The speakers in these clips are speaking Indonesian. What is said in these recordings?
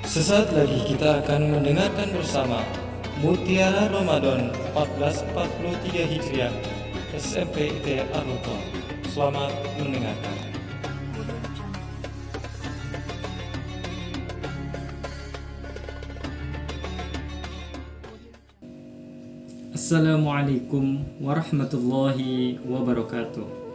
Sesaat lagi kita akan mendengarkan bersama Mutiara Ramadan 1443 Hijriah SMP IT Ar-Ruqam. Selamat mendengarkan. Assalamualaikum warahmatullahi wabarakatuh.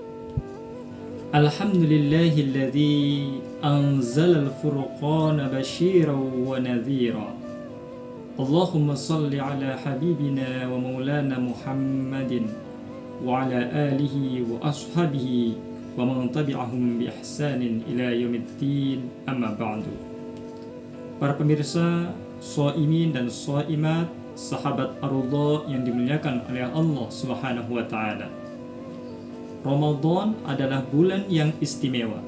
Alhamdulillahilladzi anzalal furqana basyiran wa nadhira. Allahumma salli ala habibina wa maulana Muhammadin wa ala alihi wa ashabihi wa man tabi'ahum bi ihsanin ila yaumiddin, amma ba'du. Para pemirsa, shaimin dan shaimat, sahabat Ar-Ridha yang dimuliakan oleh Allah Subhanahu wa taala. Ramadan adalah bulan yang istimewa.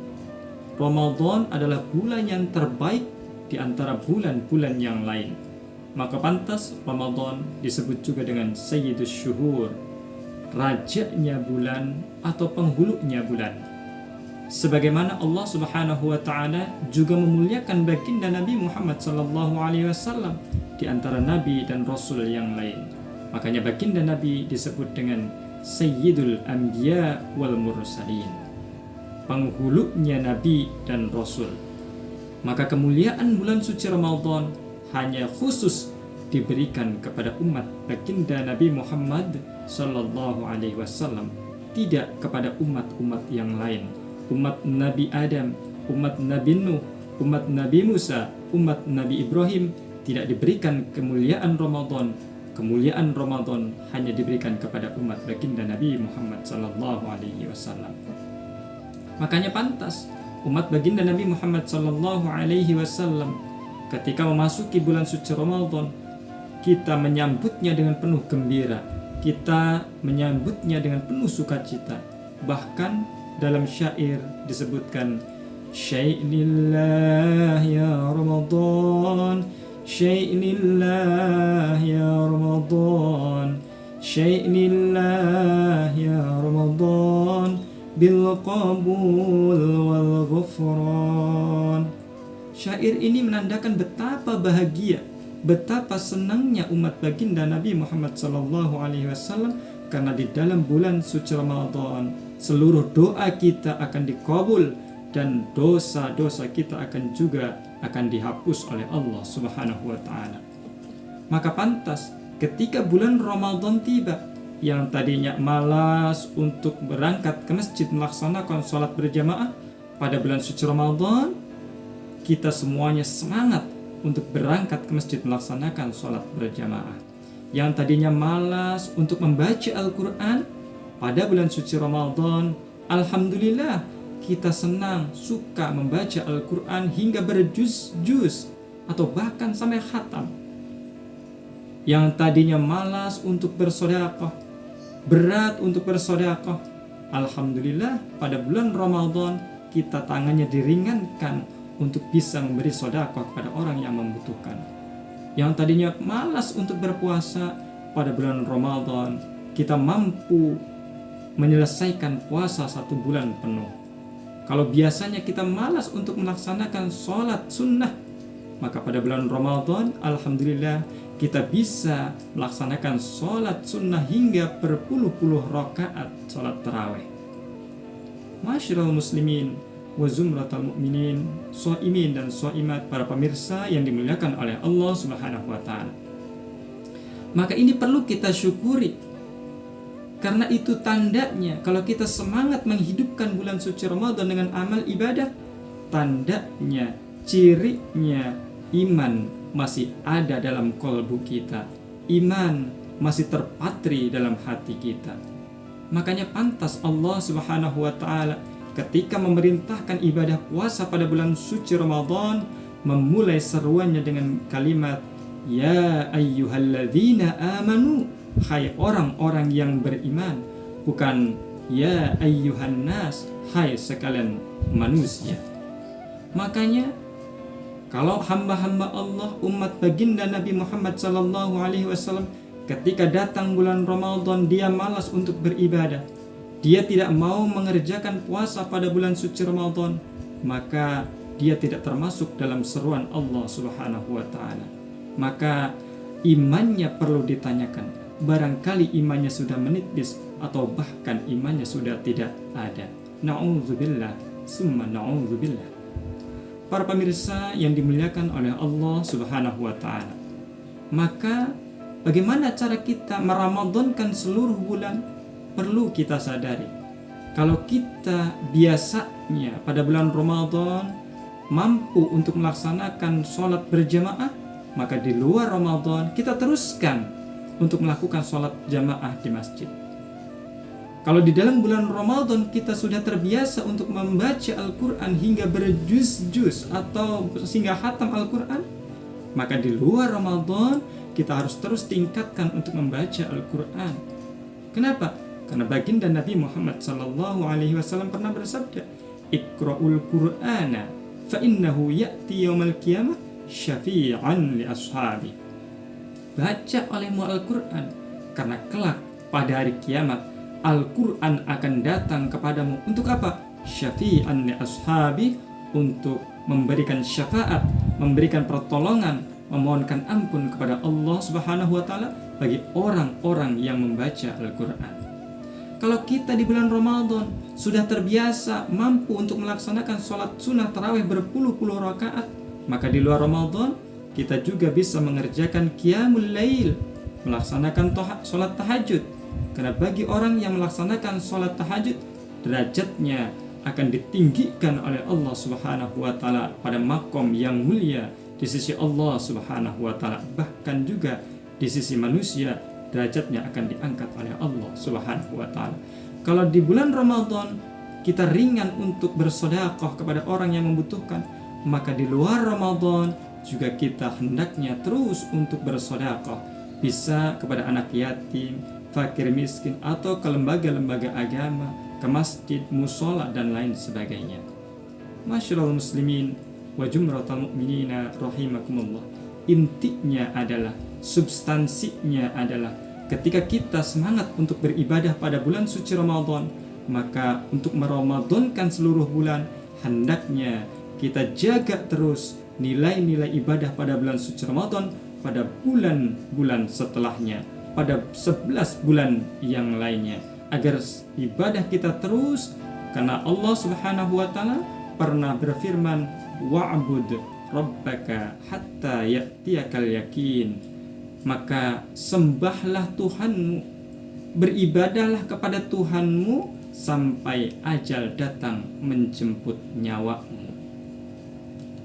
Ramadan adalah bulan yang terbaik di antara bulan-bulan yang lain. Maka pantas Ramadan disebut juga dengan Sayyidus Syuhur, rajanya bulan atau penghulunya bulan. Sebagaimana Allah Subhanahu wa taala juga memuliakan baginda Nabi Muhammad sallallahu alaihi wasallam di antara nabi dan rasul yang lain. Makanya baginda Nabi disebut dengan Sayyidul Anbiya wal Mursalin, penghulunya nabi dan rasul. Maka kemuliaan bulan suci Ramadan hanya khusus diberikan kepada umat baginda Nabi Muhammad sallallahu alaihi wasallam, tidak kepada umat-umat yang lain. Umat Nabi Adam, umat Nabi Nuh, umat Nabi Musa, umat Nabi Ibrahim tidak diberikan kemuliaan Ramadan. Kemuliaan Ramadan hanya diberikan kepada umat baginda Nabi Muhammad sallallahu alaihi wasallam. Makanya pantas umat baginda Nabi Muhammad sallallahu alaihi wasallam ketika memasuki bulan suci Ramadan, kita menyambutnya dengan penuh gembira, kita menyambutnya dengan penuh sukacita. Bahkan dalam syair disebutkan, Syainillah ya Ramadan, Syainillah ya Ramadan, Syainillah ya Ramadan, bil qabul wal ghufran. Syair ini menandakan betapa bahagia, betapa senangnya umat baginda Nabi Muhammad sallallahu alaihi wasallam karena di dalam bulan suci Ramadan seluruh doa kita akan dikabul dan dosa-dosa kita akan dihapus oleh Allah Subhanahu wa taala. Maka pantas ketika bulan Ramadan tiba, yang tadinya malas untuk berangkat ke masjid melaksanakan sholat berjamaah, pada bulan suci Ramadan kita semuanya semangat untuk berangkat ke masjid melaksanakan sholat berjamaah. Yang tadinya malas untuk membaca Al-Quran, pada bulan suci Ramadan, alhamdulillah kita senang, suka membaca Al-Quran hingga berjuz-juz atau bahkan sampai khatam. Yang tadinya malas untuk bersedekah, berat untuk bersedekah, alhamdulillah pada bulan Ramadan kita tangannya diringankan untuk bisa memberi sedekah kepada orang yang membutuhkan. Yang tadinya malas untuk berpuasa, pada bulan Ramadan kita mampu menyelesaikan puasa 1 bulan penuh. Kalau biasanya kita malas untuk melaksanakan sholat sunnah, maka pada bulan Ramadan alhamdulillah kita bisa melaksanakan sholat sunnah hingga berpuluh-puluh rakaat sholat tarawih. Masyiral muslimin wa zumratal mu'minin, shaimin dan shaimat, para pemirsa yang dimuliakan oleh Allah Subhanahu wa taala. Maka ini perlu kita syukuri. Karena itu tandanya kalau kita semangat menghidupkan bulan suci Ramadan dengan amal ibadah, tandanya, cirinya iman masih ada dalam kolbu kita, iman masih terpatri dalam hati kita. Makanya pantas Allah Subhanahu wa taala ketika memerintahkan ibadah puasa pada bulan suci Ramadan memulai seruannya dengan kalimat Ya ayyuhalladzina amanu, hai orang-orang yang beriman, bukan ya ayyuhan nas, hai sekalian manusia. Makanya kalau hamba-hamba Allah, umat baginda Nabi Muhammad sallallahu alaihi wasallam, ketika datang bulan Ramadan dia malas untuk beribadah, dia tidak mau mengerjakan puasa pada bulan suci Ramadan, maka dia tidak termasuk dalam seruan Allah Subhanahu wa taala. Maka imannya perlu ditanyakan. Barangkali imannya sudah menipis atau bahkan imannya sudah tidak ada. Na'udzubillah, summa na'udzubillah. Para pemirsa yang dimuliakan oleh Allah Subhanahu wa taala. Maka bagaimana cara kita meramadankan seluruh bulan? Perlu kita sadari. Kalau kita biasanya pada bulan Ramadan mampu untuk melaksanakan sholat berjamaah, maka di luar Ramadan kita teruskan untuk melakukan sholat jamaah di masjid. Kalau di dalam bulan Ramadan kita sudah terbiasa untuk membaca Al-Quran hingga berjuz-juz atau sehingga khatam Al-Quran, maka di luar Ramadan kita harus terus tingkatkan untuk membaca Al-Quran. Kenapa? Karena baginda Nabi Muhammad SAW pernah bersabda, "Iqra'ul Qur'ana fa innahu ya'ti yaumal qiyamah syafi'an li ashabi." Baca olehmu Al-Quran, karena kelak pada hari kiamat Al-Quran akan datang kepadamu untuk apa? Syafi'an li ashabi, untuk memberikan syafaat, memberikan pertolongan, memohonkan ampun kepada Allah Subhanahu wa taala bagi orang-orang yang membaca Al-Quran. Kalau kita di bulan Ramadan sudah terbiasa mampu untuk melaksanakan sholat sunnah tarawih berpuluh-puluh rakaat, maka di luar Ramadan kita juga bisa mengerjakan qiyamul lail, melaksanakan sholat tahajud. Karena bagi orang yang melaksanakan sholat tahajud, derajatnya akan ditinggikan oleh Allah Subhanahu wa taala pada makom yang mulia di sisi Allah Subhanahu wa taala. Bahkan juga di sisi manusia derajatnya akan diangkat oleh Allah Subhanahu wa taala. Kalau di bulan Ramadan kita ringan untuk bersedekah kepada orang yang membutuhkan, maka di luar Ramadan juga kita hendaknya terus untuk bersedekah, bisa kepada anak yatim, fakir miskin, atau ke lembaga-lembaga agama, ke masjid, musola, dan lain sebagainya. Masyaallah muslimin wa jumratul mu'minina rahimakumullah. Intinya adalah, substansinya adalah, ketika kita semangat untuk beribadah pada bulan suci Ramadan, maka untuk meramadankan seluruh bulan, hendaknya kita jaga terus nilai-nilai ibadah pada bulan suci Ramadan pada bulan-bulan setelahnya, pada 11 bulan yang lainnya, agar ibadah kita terus, karena Allah Subhanahu wa taala pernah berfirman, wa'bud rabbaka hatta ya'tiyakal yakin. Maka sembahlah Tuhanmu, beribadahlah kepada Tuhanmu sampai ajal datang menjemput nyawamu.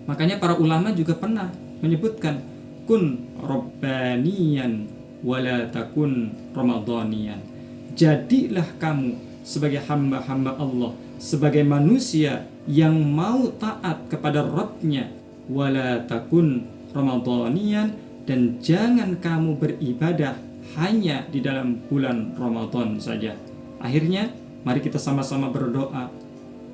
Makanya para ulama juga pernah menyebutkan, kun rabbaniyan wala takun ramadhaniyan. Jadilah kamu sebagai hamba-hamba Allah, sebagai manusia yang mau taat kepada Rabbnya, wala takun ramadhaniyan, dan jangan kamu beribadah hanya di dalam bulan Ramadan saja. Akhirnya mari kita sama-sama berdoa,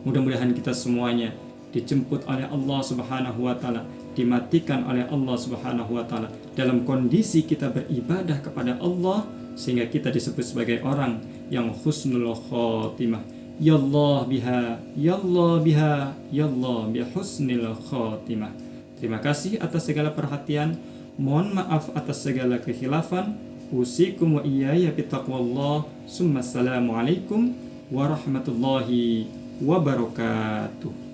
mudah-mudahan kita semuanya dijemput oleh Allah Subhanahu wa taala, dimatikan oleh Allah Subhanahu wa taala dalam kondisi kita beribadah kepada Allah, sehingga kita disebut sebagai orang yang husnul khotimah. Ya Allah biha, ya Allah biha, ya Allah bi husnil khotimah. Terima kasih atas segala perhatian. Mohon maaf atas segala kekhilafan. Usikum wa iyaya bittaqwallah. Assalamualaikum warahmatullahi wabarakatuh.